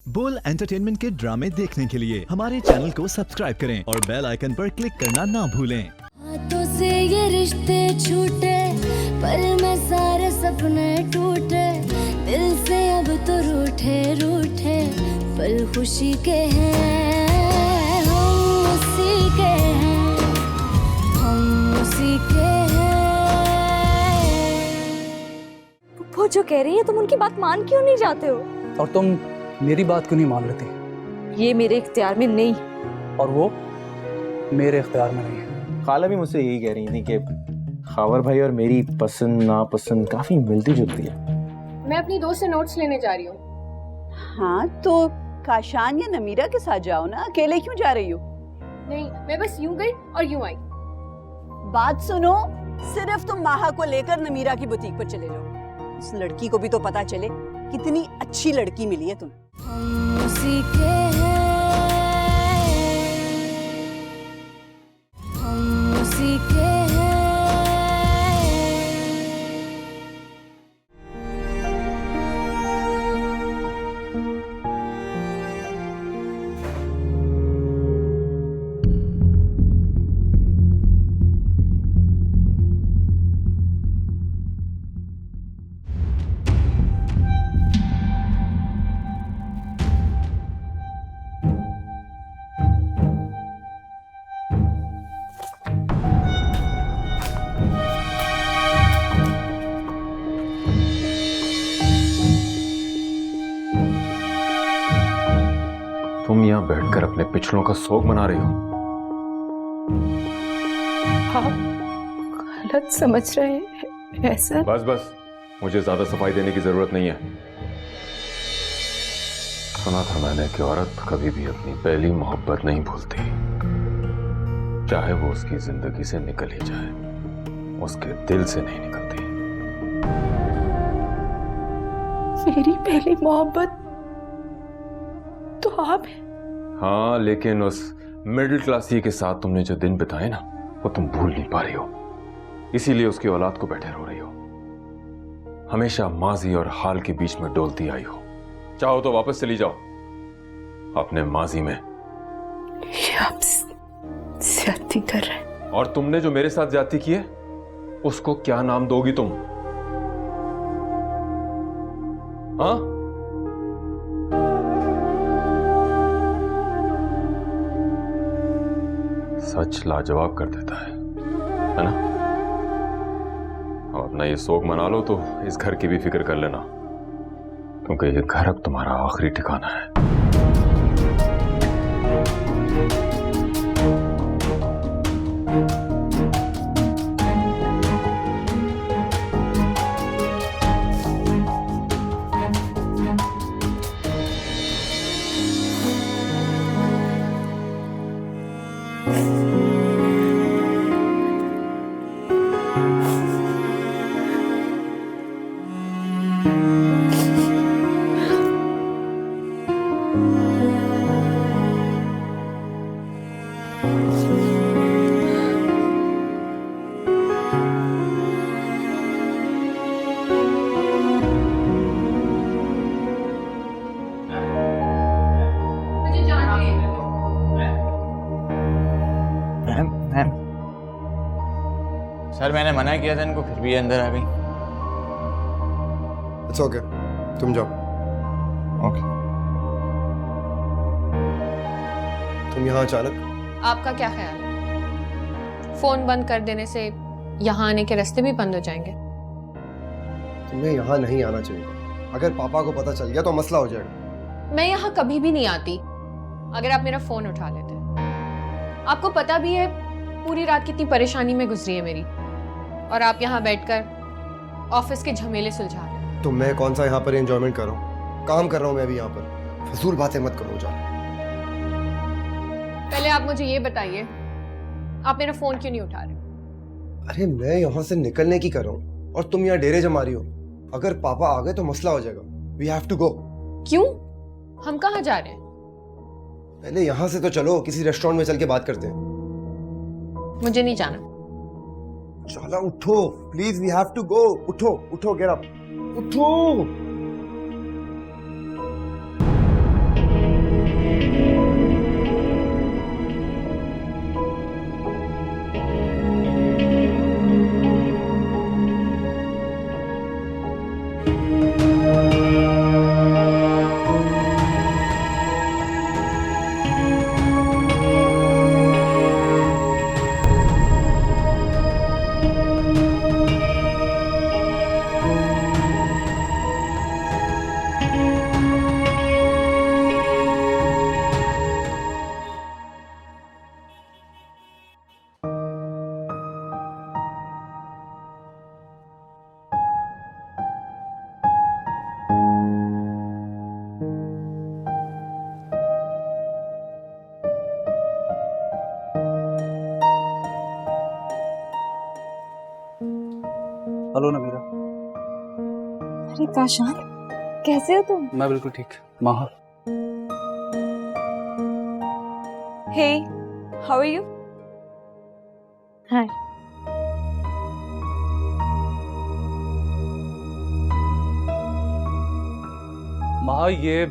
बोल एंटरटेनमेंट के ड्रामे देखने के लिए हमारे चैनल को सब्सक्राइब करें और बेल आइकन पर क्लिक करना ना भूलें। हाथों से ये रिश्ते छूटे पर मैं सारे सपने टूटे, दिल से अब तो रूठे रूठे पल खुशी के हैं, हम उसी के हैं, हम उसी के हैं। वो जो कह रही है तुम उनकी बात मान क्यों नहीं जाते हो? और तुम मेरी बात क्यों नहीं मान लेती? ये मेरे इख्तियार में नहीं। और वो मेरे इख्तियार में नहीं है। खाला भी मुझसे यही कह रही थी कि खावर भाई और मेरी पसंद नापसंद काफी मिलती जुलती है। मैं अपनी दोस्त से नोट्स लेने जा रही हूँ। हाँ तो काशान या नमीरा के साथ जाओ ना, अकेले क्यों जा रही हो? नहीं, मैं बस यूं गई और यूं आई। बात सुनो, सिर्फ तुम माहा को लेकर नमीरा की बुटीक पर चले जाओ। उस लड़की को भी तो पता चले कितनी अच्छी लड़की मिली है तुम्हें। हम उसी के हैं, हम उसी के हैं। तुम यहाँ बैठकर अपने पिछलों का शोक मना रही हो। आप गलत समझ रहे हैं ऐसा? बस बस, मुझे ज्यादा सफाई देने की जरूरत नहीं है। सुना था मैंने कि औरत कभी भी अपनी पहली मोहब्बत नहीं भूलती, चाहे वो उसकी जिंदगी से निकल ही जाए, उसके दिल से नहीं निकलती। मेरी पहली मोहब्बत तो आप हैं। हाँ, लेकिन उस मिडिल क्लासी के साथ तुमने जो दिन बिताए ना, वो तुम भूल नहीं पा रही हो, इसीलिए उसकी औलाद को बैठे रो रही हो। हमेशा माजी और हाल के बीच में डोलती आई हो। चाहो तो वापस चली जाओ अपने माजी में। ये आप ज्यादती कर रहे हैं। और तुमने जो मेरे साथ ज्यादती की है, उसको क्या नाम दोगी तुम? हाँ? सच लाजवाब कर देता है ना? अब अपना ये शोक मना लो तो इस घर की भी फिक्र कर लेना, क्योंकि ये घर अब तुम्हारा आखिरी ठिकाना है। सर मैंने मना किया था इनको, फिर भी अंदर आ गई। इट्स ओके, तुम जाओ। ओके। तुम यहाँ अचानक? आपका क्या ख्याल है? फोन बंद कर देने से यहाँ आने के रास्ते भी बंद हो जाएंगे। तुम्हें यहाँ नहीं आना चाहिए। अगर पापा को पता चल गया तो मसला हो जाएगा। मैं यहाँ कभी भी नहीं आती अगर आप मेरा फोन उठा लेते। आपको पता भी है पूरी रात कितनी परेशानी में गुजरी है मेरी, और आप यहाँ बैठकर ऑफिस के झमेले सुलझा रहे हैं। तो मैं कौन सा यहाँ पर एंजॉयमेंट कर रहा हूँ? काम कर रहा हूँ मैं भी यहाँ पर। फजूल बातें मत करो जा। पहले आप मुझे ये बताइए, आप मेरा फोन क्यों नहीं उठा रहे? अरे मैं यहाँ से निकलने की कर रहा हूँ और तुम यहाँ डेरे जमा रही हो। अगर पापा आ गए तो मसला हो जाएगा। We have to go. क्यों? हम कहाँ जा रहे हैं? पहले यहाँ से तो चलो, किसी रेस्टोरेंट में चल के बात करते हैं। मुझे नहीं जाना। चलो उठो please, we have to go. उठो उठो, गेट अप, उठो। हेलो नमीरा। अरे काशान, कैसे हो तुम? मैं बिल्कुल ठीक। Maha, hey, how are you? Hi. Maha ये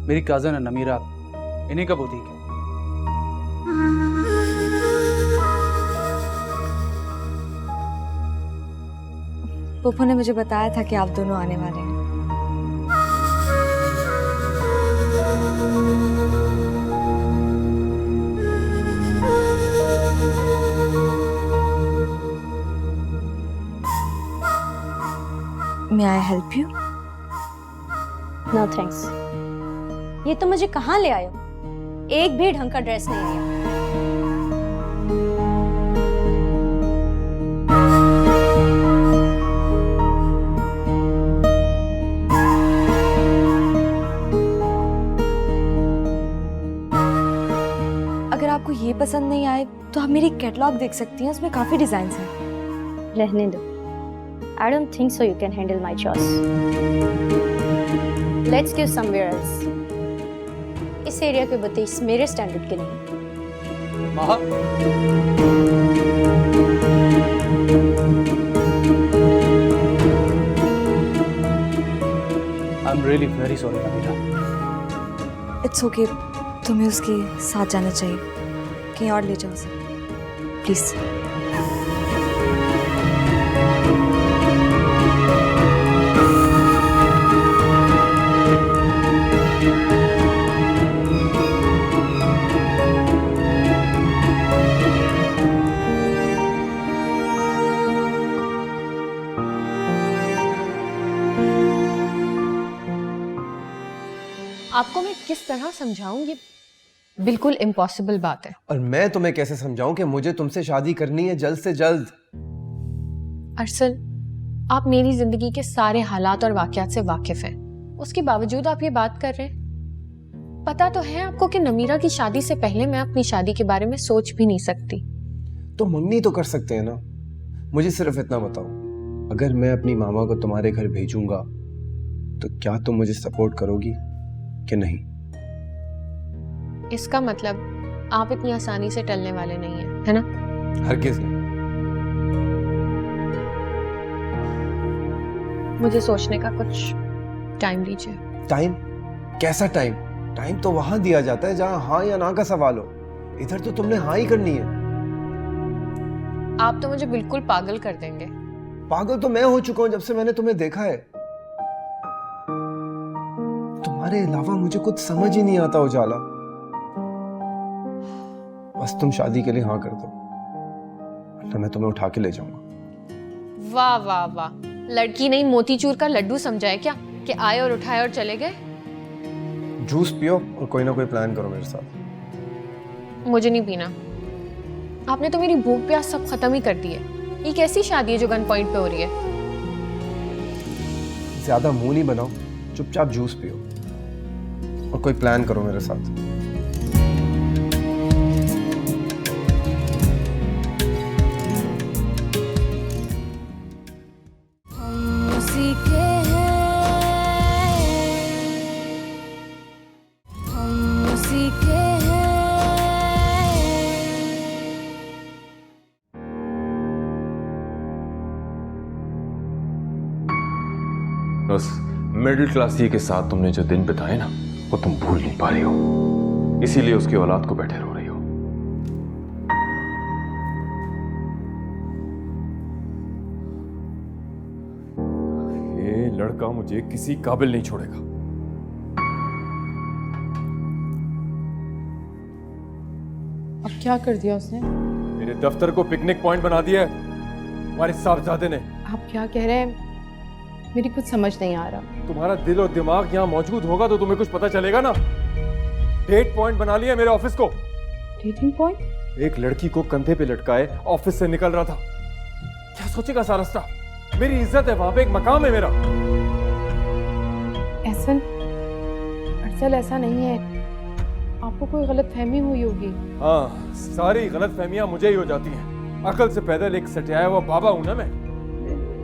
मेरी कजन है नमीरा, इन्हीं का बुटीक है। पुप्पो ने मुझे बताया था कि आप दोनों आने वाले हैं। May I help you? No thanks. ये तो मुझे कहाँ ले आए हो? एक भी ढंग का ड्रेस नहीं है। अगर आपको ये पसंद नहीं आए तो आप मेरी कैटलॉग देख सकती हैं, उसमें काफी डिजाइन्स हैं। रहने दो। I don't think so you can handle my choice. Let's go somewhere else. इस एरिया के बुटीक्स मेरे स्टैंडर्ड के नहीं। माहा, I'm really very sorry Namira. It's okay, तुम्हें उसके साथ जाना चाहिए। कहीं और ले जाओ उसे प्लीज। आपको मैं किस तरह समझाऊं, ये बिल्कुल इम्पॉसिबल बात है। और मैं तुम्हें कैसे समझाऊं कि मुझे तुमसे शादी करनी है जल्द से जल्द। अरसल, आप मेरी जिंदगी के सारे हालात और वाकयात से वाकिफ हैं, उसके बावजूद आप ये बात कर रहे हैं। पता तो है आपको कि नमीरा की शादी से पहले मैं अपनी शादी के बारे में सोच भी नहीं सकती। तो मंगनी तो कर सकते हैं ना। मुझे सिर्फ इतना बताओ, अगर मैं अपनी मामा को तुम्हारे घर भेजूंगा तो क्या तुम मुझे सपोर्ट करोगी कि नहीं? इसका मतलब आप इतनी आसानी से टलने वाले नहीं हैं, है ना? हरगिज़ नहीं। मुझे सोचने का कुछ टाइम दीजिए। टाइम? कैसा टाइम? टाइम तो वहां दिया जाता है जहां हाँ या ना का सवाल हो। इधर तो तुमने हाँ ही करनी है। आप तो मुझे बिल्कुल पागल कर देंगे। पागल तो मैं हो चुका हूं जब से मैंने तुम्हें देखा है। तुम्हारे अलावा मुझे कुछ समझ ही नहीं आता उजाला। बस तुम शादी के लिए हाँ कर दो, तो मैं तुम्हें उठा के ले जाऊंगा। वाह वाह वाह, लड़की नहीं मोतीचूर का लड्डू समझा है क्या कि आए और उठाए और चले गए? जूस पियो और कोई ना कोई प्लान करो मेरे साथ। मुझे नहीं पीना। आपने तो मेरी भूख प्यास सब खत्म ही कर दी है। ये कैसी शादी है जो गन पॉइंट पे हो रही है? ज्यादा मुंह नहीं बनाओ, चुपचाप जूस पियो और कोई प्लान करो मेरे साथ। उसी के हैं, हम उसी के हैं। उस मिडिल क्लासी के साथ तुमने जो दिन बिताए ना, वो तुम भूल नहीं पा रही हो, इसीलिए उसकी औलाद को बैठे रो रही हो। ये लड़का मुझे किसी काबिल नहीं छोड़ेगा। अब क्या कर दिया उसने? मेरे दफ्तर को पिकनिक पॉइंट बना दिया है तुम्हारे साहबजादे ने। आप क्या कह रहे हैं? मेरी कुछ समझ नहीं आ रहा। तुम्हारा दिल और दिमाग यहाँ मौजूद होगा तो तुम्हें कुछ पता चलेगा ना। डेट पॉइंट बना लिया मेरे ऑफिस को। Dating point? एक लड़की को कंधे पे लटकाए ऑफिस से निकल रहा था। क्या सोचेगा सारा स्टाफ? मेरी इज्जत है वहां पे, एक मकाम है मेरा। ऐसा अरसल ऐसा नहीं है, आपको कोई गलतफहमी हुई होगी। हाँ, सारी गलतफहमियां मुझे ही हो जाती हैं। अकल से पैदल एक सटियाया हुआ बाबा हूं ना मैं।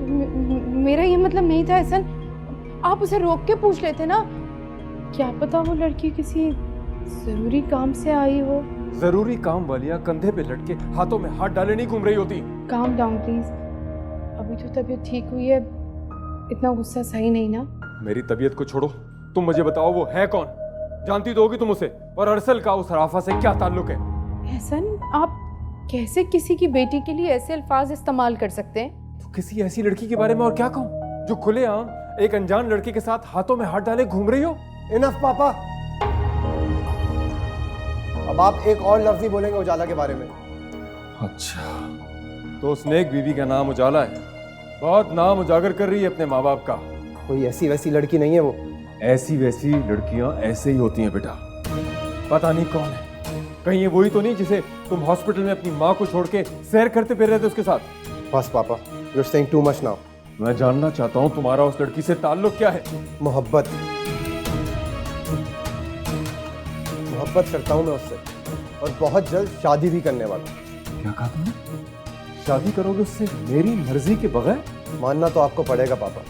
मेरा ये मतलब नहीं था एहसन, आप उसे रोक के पूछ लेते ना। क्या पता वो लड़की किसी जरूरी काम से आई हो। जरूरी काम वालियां कंधे पे लटके हाथों में हाथ डाले नहीं घूम रही होती। काम डाउन प्लीज, अभी तो तबीयत ठीक हुई है, इतना गुस्सा सही नहीं ना। मेरी तबीयत को छोड़ो, तुम मुझे बताओ वो है कौन? जानती तो होगी तुम उसे, और अरसल का उस राफा से क्या ताल्लुक है? एहसन, आप कैसे किसी की बेटी के लिए ऐसे अल्फाज इस्तेमाल कर सकते हैं? तो किसी ऐसी लड़की के बारे में और क्या कहूँ जो खुलेआम एक अनजान लड़के के साथ हाथों में हाथ डाले घूम रही हो? इनफ पापा, अब आप एक और लफ्ज ही बोलेंगे उजाला के बारे में। अच्छा, तो उस नेक बीवी का नाम उजाला है। बहुत नाम उजागर कर रही है अपने माँ बाप का। कोई ऐसी वैसी लड़की नहीं है वो। ऐसी वैसी लड़कियां ऐसे ही होती हैं बेटा। पता नहीं कौन है, कहीं ये वही तो नहीं जिसे तुम हॉस्पिटल में अपनी माँ को छोड़ के सैर करते फिर रहे थे उसके साथ? बस पापा, you are saying too much now. मैं जानना चाहता हूँ तुम्हारा उस लड़की से ताल्लुक क्या है? मोहब्बत करता हूँ मैं उससे, और बहुत जल्द शादी भी करने वाला। क्या कहा तुमने? शादी करोगे उससे मेरी मर्जी के बगैर? मानना तो आपको पड़ेगा पापा,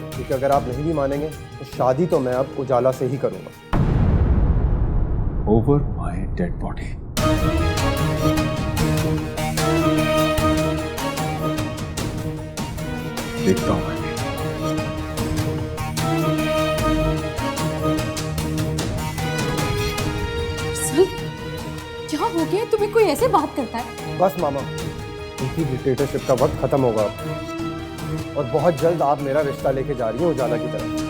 क्योंकि अगर आप नहीं भी मानेंगे तो शादी तो मैं अब उजाला से ही करूंगा। Over my dead body. देखता हूं मैं। क्या हो गया? तुम्हें कोई ऐसे बात करता है? बस मामा, इसी डिक्टेटरशिप का वक्त खत्म होगा अब, और बहुत जल्द आप मेरा रिश्ता लेके जा रही हैं उजाला की तरफ।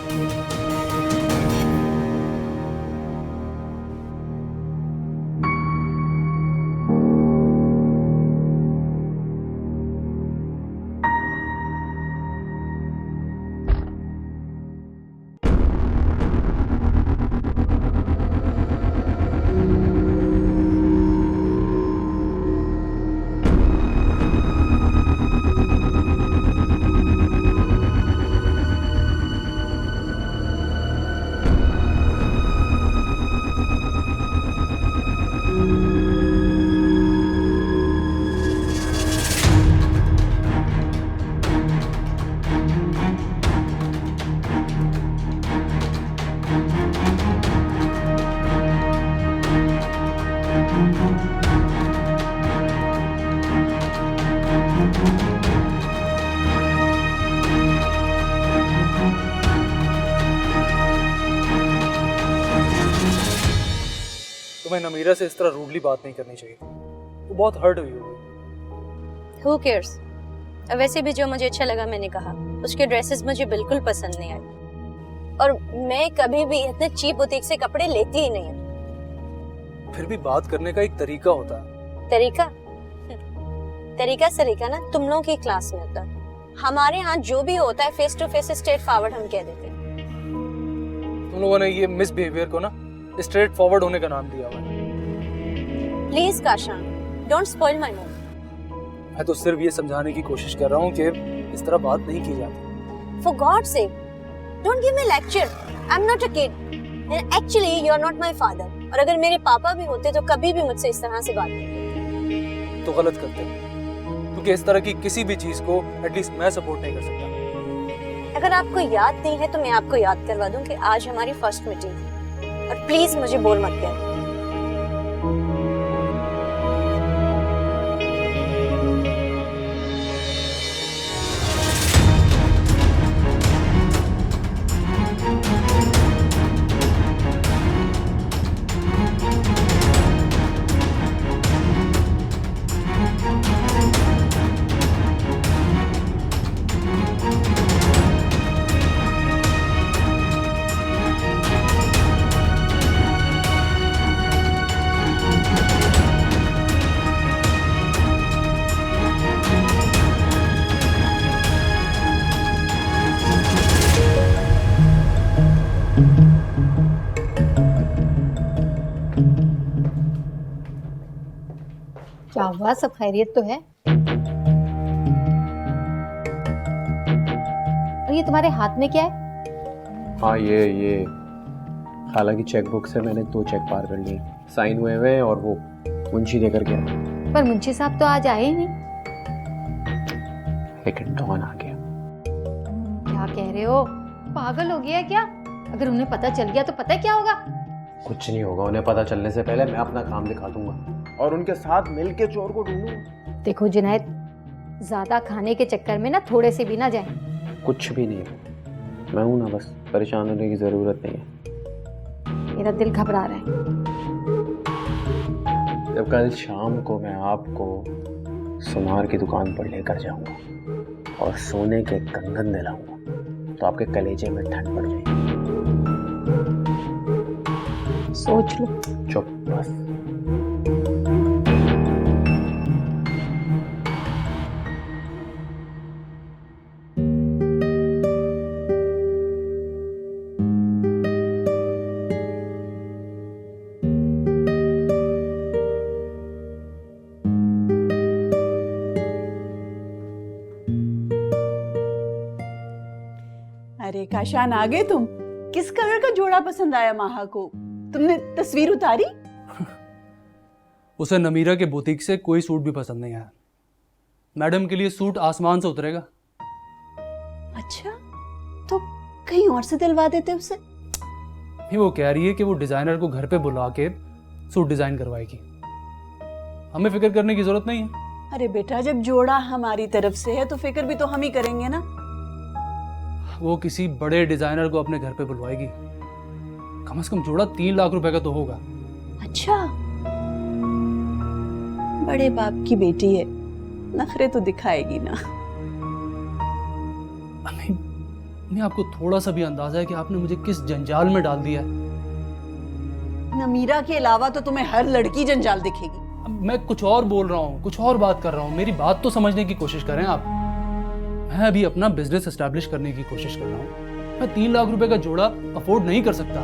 तुम्हें नमीरा से इस तरह रूडली बात नहीं करनी चाहिए, वो बहुत हर्ट हुई होगी। Who cares? वैसे भी जो मुझे अच्छा लगा मैंने कहा, उसके ड्रेसेस मुझे बिल्कुल पसंद नहीं आए, और मैं कभी भी इतने चीप बुटीक से कपड़े लेती ही नहीं हूँ। फिर भी बात करने का एक तरीका होता है। तरीका? तरीका सरीका ना तुम लोगों की क्लास में होता है। हमारे यहाँ जो भी होता है face to face straightforward हम कह देते हैं। तुम लोगों ने ये मिसबिहेवियर को ना स्ट्रेट फॉरवर्ड होने का नाम दिया हुआ है। Please Kashan, don't spoil my mood. मैं तो सिर्फ ये समझाने की कोशिश कर रहा हूँ कि इस तरह बात नहीं की जाती। For God's sake, don't give me lecture. I'm not a kid. And actually, you're not my father. और अगर मेरे पापा भी होते तो कभी भी मुझसे इस तरह से बात नहीं करते। तो गलत करते हैं, क्योंकि इस तरह की किसी भी चीज को एटलीस्ट मैं सपोर्ट नहीं कर सकता। अगर आपको याद नहीं है तो मैं आपको याद करवा दूं कि आज हमारी फर्स्ट मीटिंग थी, और प्लीज मुझे बोल मत कहना। क्या हुआ, सब खैरियत तो है? और ये तुम्हारे हाथ में क्या है? हाँ, ये हालांकि चेकबुक से मैंने 2 चेक पार कर लिए, साइन हुए हुए, और वो मुंशी देकर गया। पर मुंशी साहब तो आज आए ही नहीं। लेकिन डॉन आ गया। कह रहे हो? पागल हो गया है क्या? अगर उन्हें पता चल गया तो पता है क्या होगा? कुछ नहीं होगा, उन्हें पता चलने से पहले मैं अपना काम दिखा दूंगा और उनके साथ मिलके चोर को ढूंढूंगा। देखो जुनैद, ज्यादा खाने के चक्कर में ना थोड़े से भी ना जाए। कुछ भी नहीं है, मैं हूं ना, बस परेशान होने की जरूरत नहीं है। मेरा दिल घबरा रहा है। जब कल शाम को मैं आपको सुनार की दुकान पर लेकर जाऊंगा और सोने के कंगन दिलाऊंगा तो आपके कलेजे में ठंड पड़ जाएगी। सोच लो। चुप बस। अरे काशान, आ गए तुम? किस कलर का जोड़ा पसंद आया माहा को? तुमने तस्वीर उतारी? उसे नमीरा के बुटीक से कोई सूट भी पसंद नहीं आया। मैडम के लिए सूट आसमान से उतरेगा। अच्छा, तो कहीं और से दिलवा देते उसे। वो कह रही है कि वो डिजाइनर को घर पे बुला के सूट डिजाइन करवाएगी। हमें फिक्र करने की जरूरत नहीं है। अरे बेटा, जब जोड़ा हमारी तरफ से है तो फिक्र भी तो हम ही करेंगे ना। वो किसी बड़े डिजाइनर को अपने घर पे बुलवाएगी। कम से कम जोड़ा 3 लाख रुपए का तो होगा। अच्छा, बड़े बाप की बेटी है, नखरे तो दिखाएगी ना। नहीं, आपको थोड़ा सा भी अंदाजा है कि आपने मुझे किस जंजाल में डाल दिया है? नमीरा के अलावा तो तुम्हें हर लड़की जंजाल दिखेगी। मैं कुछ और बोल रहा हूँ, कुछ और बात कर रहा हूँ। मेरी बात तो समझने की कोशिश करें आप। मैं अभी अपना बिजनेस एस्टैब्लिश करने की कोशिश कर रहा हूँ। मैं 3 लाख रुपए का जोड़ा अफोर्ड नहीं कर सकता।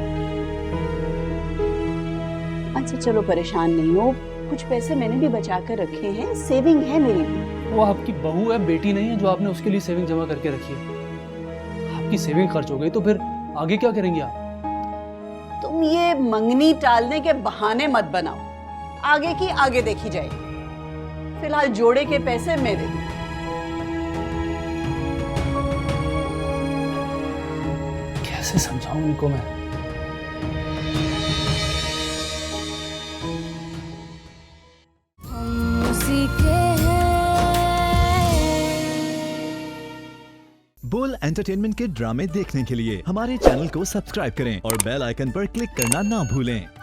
अच्छा चलो, परेशान नहीं हो, कुछ पैसे मैंने भी बचा कर रखे हैं, सेविंग है मेरी भी। वो आपकी बहू है, बेटी नहीं है जो आपने उसके लिए सेविंग जमा करके रखी है। आपकी सेविंग खर्च हो गई तो फिर आगे क्या करेंगे आप? तुम ये मंगनी टालने के बहाने मत बनाओ, आगे की आगे देखी जाएगी। फिलहाल जोड़े के पैसे मैं दे दूं। कैसे समझाऊं उनको मैं? बोल एंटरटेनमेंट के ड्रामे देखने के लिए हमारे चैनल को सब्सक्राइब करें और बेल आइकन पर क्लिक करना ना भूलें।